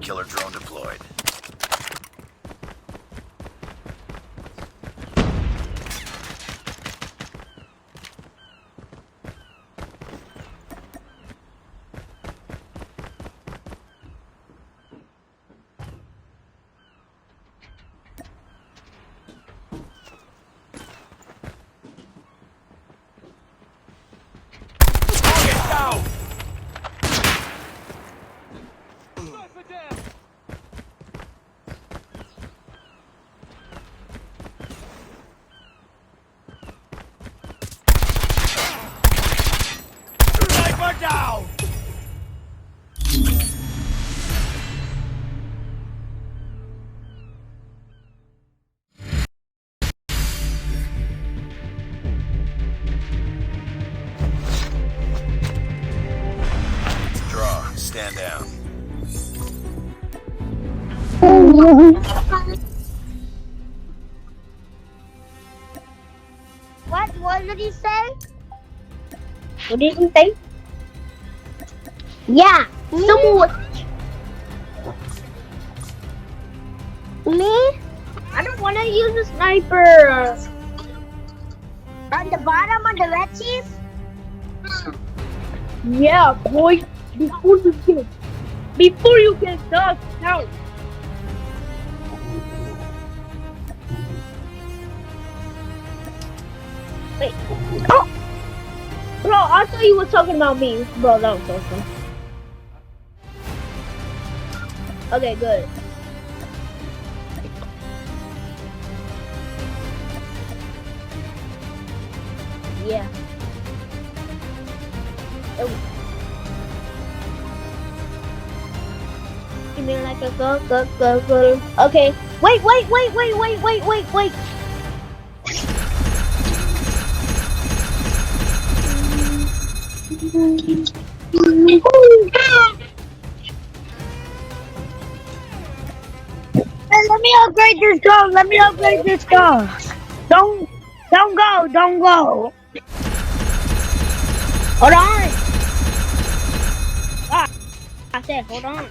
killer drone deployed. Down! Draw. Stand down. What did he say? What did he say? Yeah, someone. Me? I don't want to use a sniper. On the bottom of the red cheese? Yeah, boy. Before you get dust out. Wait. Oh. Bro, I thought you were talking about me. Bro, that was awesome. Okay, good. Yeah. Oh. You mean like a go. Okay. Wait. Let me upgrade this gun. Don't go. Hold on. I said, hold on.